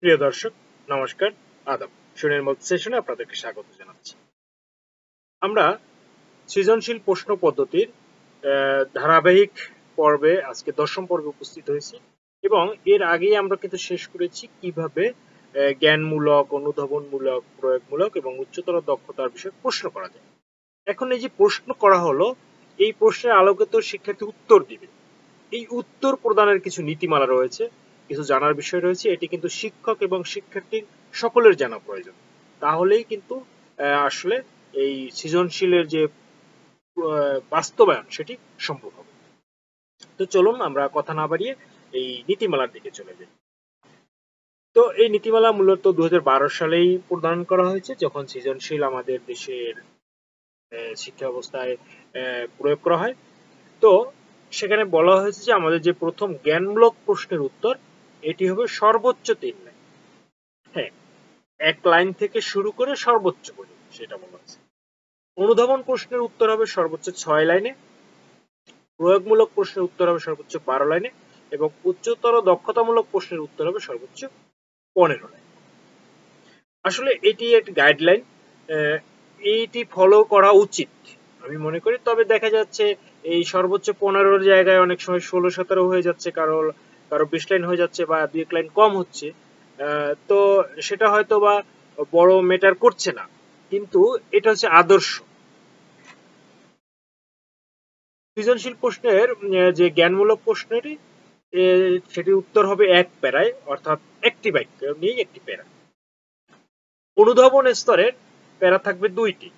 প্রিয় দর্শক, নমস্কার, আদাব। সুনির্মল সেশনে আপনাদেরকে স্বাগত জানাচ্ছি। আমরা সৃজনশীল প্রশ্ন পদ্ধতির ধারাবাহিক পর্বে আজকে 10ম পর্বে উপস্থিত হয়েছি এবং এর আগেই আমরা কিন্তু শেষ করেছি কিভাবে জ্ঞানমূলক, অনুধাবনমূলক, প্রয়োগমূলক এবং উচ্চতর দক্ষতার বিষয়ে প্রশ্ন করা যায়। এখন এই যে প্রশ্ন করা হলো, এই প্রশ্নের আলোকে তো শিক্ষার্থী উত্তর দিবে। এই উত্তর প্রদানের কিছু নীতিমালা রয়েছে, কিছু জানার বিষয় রয়েছে। এটি কিন্তু শিক্ষক এবং শিক্ষার্থী সকলের জানা প্রয়োজন। তাহলেই কিন্তু আসলে এই সৃজনশীলের যে বাস্তবায়ন সেটি সম্ভব হবে। তো চলুন আমরা কথা না বাড়িয়ে এই নীতিমালার দিকে চলে যাই। তো এই নীতিমালা মূলত 2012 সালেই প্রদান করা হয়েছে, যখন সৃজনশীল আমাদের দেশের শিক্ষা ব্যবস্থায় প্রয়োগ করা হয়। তো সেখানে বলা হয়েছে যে আমাদের যে প্রথম জ্ঞানমূলক প্রশ্নের উত্তর, এটি হবে সর্বোচ্চ 3 লাইন। হ্যাঁ, 1 লাইন থেকে শুরু করে সর্বোচ্চ পর্যন্ত সেটা বলা হয়েছে। অনুধাবন প্রশ্নের উত্তর হবে সর্বোচ্চ 6 লাইনে, প্রয়োগমূলক প্রশ্নের উত্তর হবে সর্বোচ্চ 12 লাইনে এবং উচ্চতর দক্ষতামূলক প্রশ্নের উত্তর হবে সর্বোচ্চ 15 লাইনে। আসলে এটি একটি গাইডলাইন, এইটি ফলো করা উচিত আমি মনে করি। তবে দেখা যাচ্ছে এই সর্বোচ্চ 15 জায়গায় অনেক সময় 16-17 হয়ে যাচ্ছে, কারো 20 লাইন হয়ে যাচ্ছে বা 2-1 লাইন কম হচ্ছে। তো সেটা হয়তো বা বড় ম্যাটার করছে না, কিন্তু এটা হচ্ছে আদর্শ। সৃজনশীল প্রশ্নের যে জ্ঞানমূলক প্রশ্নেরই সেটির উত্তর হবে 1 প্যারায়, অর্থাৎ একটি বাক্য নিয়ে একটি প্যারা। অনুধাবন স্তরের প্যারা থাকবে 2টি।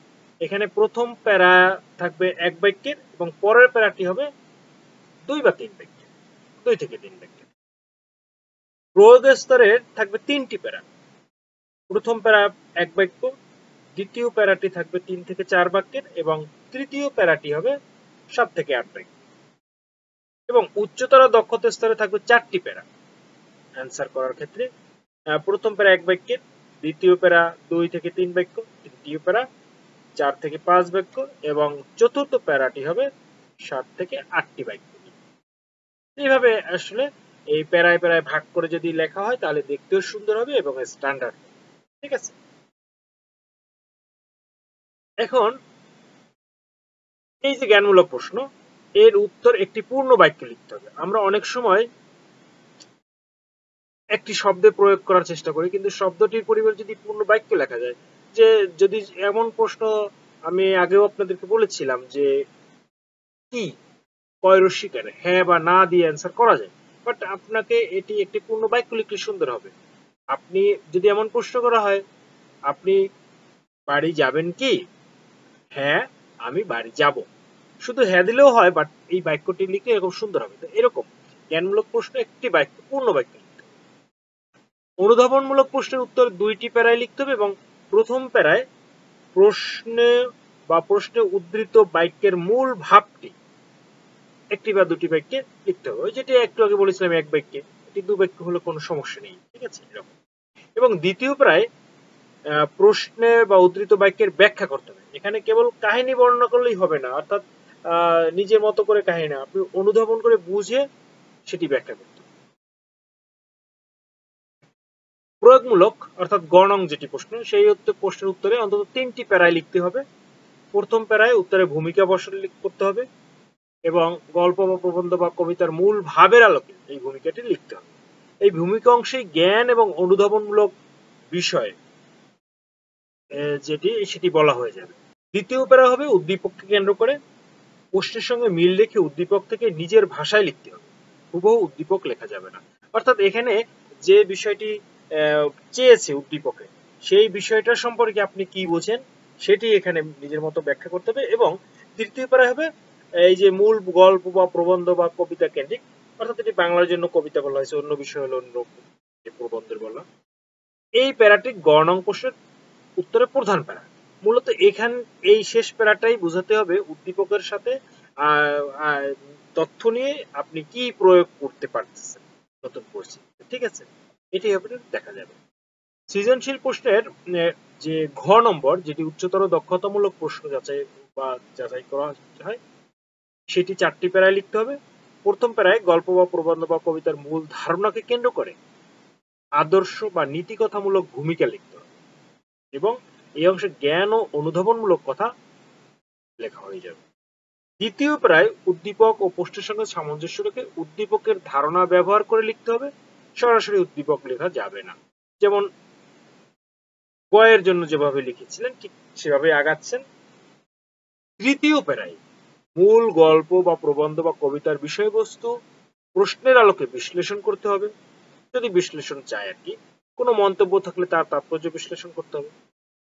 এখানে প্রথম প্যারা থাকবে 1 বাক্যের এবং পরের প্যারাটি হবে 2 বা 3 বাক্যের, 2 থেকে 3 বাক্যের। প্রয়োগ স্তরের থাকবে 3টি প্যারা। প্রথম প্যারা 1 বাক্য, দ্বিতীয় প্যারাটি থাকবে 3 থেকে 4 বাক্যের এবং তৃতীয় প্যারাটি হবে 7 থেকে 8 বাক্য। এবং উচ্চতর দক্ষতা স্তরে থাকবে 4টি প্যারা অ্যান্সার করার ক্ষেত্রে। প্রথম প্যারা 1 বাক্যের, দ্বিতীয় প্যারা 2 থেকে 3 বাক্য, তৃতীয় প্যারা 4 থেকে 5 বাক্য এবং চতুর্থ প্যারাটি হবে 7 থেকে 8টি বাক্য। এইভাবে আসলে এই প্যারায় প্যারায় ভাগ করে যদি লেখা হয় তাহলে দেখতেও সুন্দর হবে এবং স্ট্যান্ডার্ড। ঠিক আছে, এখন এই যে জ্ঞানমূলক প্রশ্ন, এর উত্তর একটি পূর্ণ বাক্যে লিখতে হবে। আমরা অনেক সময় একটি শব্দে প্রয়োগ করার চেষ্টা করি, কিন্তু শব্দটির পরিবর্তে যদি পূর্ণ বাক্য লেখা যায়, যে যদি এমন প্রশ্ন আমি আগেও আপনাদেরকে বলেছিলাম যে কি, কয় রশ্মিকার, হ্যাঁ বা না দিয়ে অ্যান্সার করা যায়, বাট আপনাকে এটি একটি পূর্ণ বাক্য লিখলে সুন্দর হবে। আপনি যদি এমন প্রশ্ন করা হয়, আপনি বাড়ি যাবেন কি, হ্যাঁ আমি বাড়ি যাব, শুধু হ্যাঁ দিলেও হয়, বাট এই বাক্যটি লিখলে এরকম সুন্দর হবে। তো এরকম জ্ঞানমূলক প্রশ্ন একটি বাক্য, পূর্ণ বাক্য লিখতে হবে। অনুধাবনমূলক প্রশ্নের উত্তর 2টি প্যারায় লিখতে হবে এবং প্রথম প্যারায় প্রশ্নে বা প্রশ্নে উদ্ধৃত বাক্যের মূল ভাবটি একটি বা 2টি বাক্যে লিখতে হবে। ওই যেটি একটু আগে বলেছিলাম 1 বাক্যে, এটি 2 বাক্য হলে কোনো সমস্যা নেই। ঠিক আছে, এরকম। এবং দ্বিতীয় প্রায় প্রশ্নে বা উদ্ধৃত বাক্যের ব্যাখ্যা করতে হবে। এখানে কেবল কাহিনী বর্ণনা করলেই হবে না, অর্থাৎ নিজের মতো করে কাহিনী না, আপনি অনুধাবন করে বুঝে সেটি ব্যাখ্যা করতে হবে। প্রয়োগমূলক অর্থাৎ গণং যেটি প্রশ্ন, সেই প্রশ্নের উত্তরে অন্তত 3টি প্যারায় লিখতে হবে। প্রথম প্যারায় উত্তরে ভূমিকা বসালে করতে হবে এবং গল্প বা প্রবন্ধ বা কবিতার মূল ভাবের আলোকে এই ভূমিকাটি লিখতে হবে। এই ভূমিকা অংশে জ্ঞান এবং অনুধাবনমূলক বিষয় যেটি সেটি বলা হয়ে যাবে। দ্বিতীয় প্যারা হবে উদ্দীপককে কেন্দ্র করে, প্রশ্নের সঙ্গে মিল রেখে উদ্দীপক থেকে নিজের ভাষায় লিখতে হবে, হুবহু উদ্দীপক লেখা যাবে না। অর্থাৎ এখানে যে বিষয়টি চেয়েছে উদ্দীপকে, সেই বিষয়টা সম্পর্কে আপনি কি বোঝেন সেটি এখানে নিজের মতো ব্যাখ্যা করতে হবে। এবং তৃতীয় প্যারা হবে এই যে মূল গল্প বা প্রবন্ধ বা কবিতা কেন্দ্রিক, অর্থাৎ এটি বাংলার জন্য কবিতা বলা হয়েছে, অন্য বিষয় হলো অন্য প্রবন্ধের বলা। এই প্যারাটি গ নং প্রশ্নের উত্তরে প্রধান প্যারা। মূলত এখান এই শেষ প্যারাটাই বুঝাতে হবে উদ্দীপকের সাথে তথ্য নিয়ে আপনি কি প্রয়োগ করতে পারতেছেন নতুন পরিস্থিতিতে। ঠিক আছে, এটি আপনার দেখা যাবে। সৃজনশীল প্রশ্নের যে ঘ নম্বর, যেটি উচ্চতর দক্ষতামূলক প্রশ্ন যাচাই করা হয়, সেটি 4টি প্যারায় লিখতে হবে। প্রথম প্যারায় গল্প বা প্রবন্ধ বা কবিতার মূল ধারণাকে কেন্দ্র করে আদর্শ বা নীতিকথামূলক ভূমিকা লিখতে হবে এবং এই অংশে জ্ঞান ও অনুধাবনমূলক কথা লেখা হয়ে যাবে। দ্বিতীয় প্যারায় উদ্দীপক ও প্রশ্নের সঙ্গে সামঞ্জস্য রেখে উদ্দীপকের ধারণা ব্যবহার করে লিখতে হবে, সরাসরি উদ্দীপক লেখা যাবে না। যেমন গয়ের জন্য যেভাবে লিখেছিলেন ঠিক সেভাবে আগাচ্ছেন। তৃতীয় প্যারায় মূল গল্প বা প্রবন্ধ বা কবিতার বিষয়বস্তু প্রশ্নের আলোকে বিশ্লেষণ করতে হবে, যদি বিশ্লেষণ চায় আর কি। কোনো মন্তব্য থাকলে তার তাৎপর্য বিশ্লেষণ করতে হবে।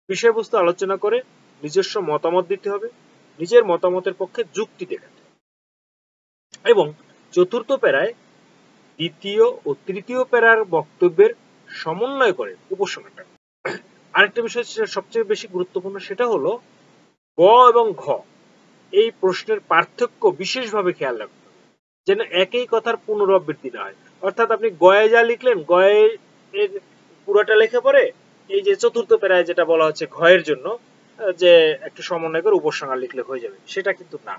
বিষয়বস্তু আলোচনা করে নিজস্ব মতামত দিতে হবে, নিজের মতামতের পক্ষে যুক্তি দেখাতে হবে। এবং চতুর্থ প্যারায় দ্বিতীয় ও তৃতীয় প্যারার বক্তব্যের সমন্বয় করে উপসংহারটা। আরেকটা বিষয় সবচেয়ে বেশি গুরুত্বপূর্ণ, সেটা হলো গ এবং ঘ এই প্রশ্নের পার্থক্য বিশেষভাবে খেয়াল রাখতে হবে, যেন একই কথার পুনরাবৃত্তি না হয়। অর্থাৎ আপনি গয়ে যা লিখলেন গয়ে এর পুরোটা লেখে পরে এই যে চতুর্থ প্যারায় যেটা বলা হচ্ছে ঘয়ের জন্য যে একটু সমন্বয় করে উপসংহার লিখলে হয়ে যাবে, সেটা কিন্তু না।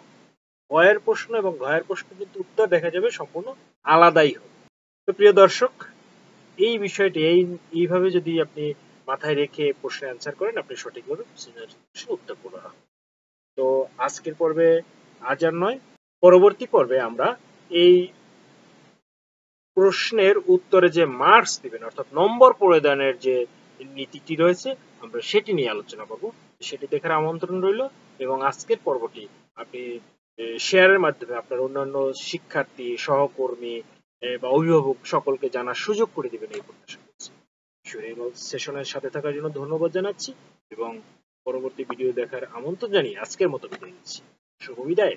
গয়ের প্রশ্ন এবং ঘয়ের প্রশ্ন কিন্তু উত্তর দেখা যাবে সম্পূর্ণ আলাদাই হবে। তো প্রিয় দর্শক, এই বিষয়টি এইভাবে যদি আপনি মাথায় রেখে প্রশ্নের অ্যান্সার করেন, আপনি সঠিকভাবে উত্তর পূর্ণ হবে। তো আজকের পর্বে আজ আর নয়, পরবর্তী পর্বে আমরা এই প্রশ্নের উত্তরে যে মার্কস দিবেন অর্থাৎ নম্বর প্রদানের যে নীতিটি রয়েছে আমরা সেটি নিয়ে আলোচনা করব। সেটি দেখার আমন্ত্রণ রইল এবং আজকের পর্বটি আপনি শেয়ারের মাধ্যমে আপনার অন্যান্য শিক্ষার্থী, সহকর্মী বা অভিভাবক সকলকে জানার সুযোগ করে দিবেন এই প্রত্যাশা করছি। সেশনের সাথে থাকার জন্য ধন্যবাদ জানাচ্ছি এবং পরবর্তী ভিডিও দেখার আমন্ত্রণ জানিয়ে আজকের মতো বিদায় নিচ্ছি। শুভ বিদায়।